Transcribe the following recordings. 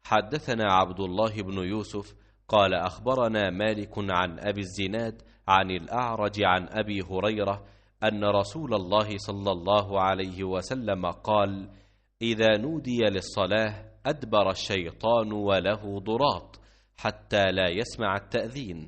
حدثنا عبد الله بن يوسف قال أخبرنا مالك عن أبي الزناد عن الأعرج عن أبي هريرة أن رسول الله صلى الله عليه وسلم قال: إذا نودي للصلاة أدبر الشيطان وله ضراط حتى لا يسمع التأذين،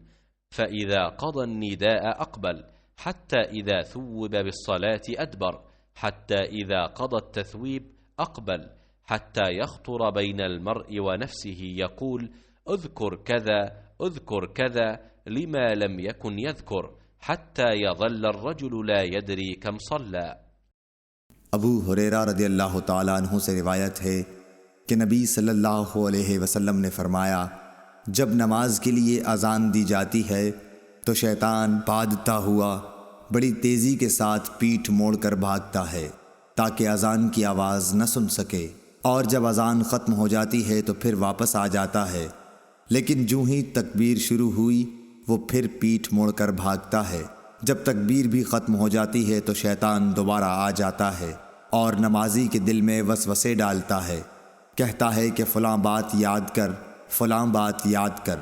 فإذا قضى النداء أقبل، حتى إذا ثوب بالصلاة أدبر، حتى إذا قضى التثويب أقبل، حتى يخطر بين المرء ونفسه يقول: اذكر كذا اذكر كذا، لما لم يكن يذكر، حتى يظل الرجل لا يدري كم صلى. अबू हुरैरा रज़ी अल्लाह ताला अन्हु से रिवायत है कि नबी सल्लल्लाहु अलैहि वसल्लम ने फरमाया, जब नमाज के लिए अज़ान दी जाती है तो शैतान भागता हुआ बड़ी तेज़ी के साथ पीठ मोड़कर भागता है ताकि अज़ान की आवाज़ न सुन सके, और जब अज़ान ख़त्म हो जाती है तो फिर वापस आ जाता है, लेकिन जूँ ही तकबीर शुरू हुई वो फिर पीठ मोड़कर भागता है। जब तकबीर भी ख़त्म हो जाती है तो शैतान दोबारा आ जाता है और नमाजी के दिल में वसवसे डालता है, कहता है कि फ़लाँ बात याद कर, फ़लाँ बात याद कर।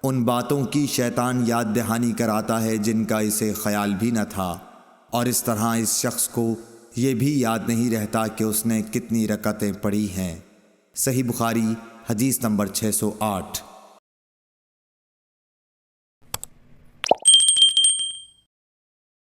उन बातों की शैतान याद दहानी कराता है जिनका इसे ख्याल भी न था, और इस तरह इस शख्स को ये भी याद नहीं रहता कि उसने कितनी रकअतें पढ़ी हैं। सही बुखारी हदीस नंबर 608।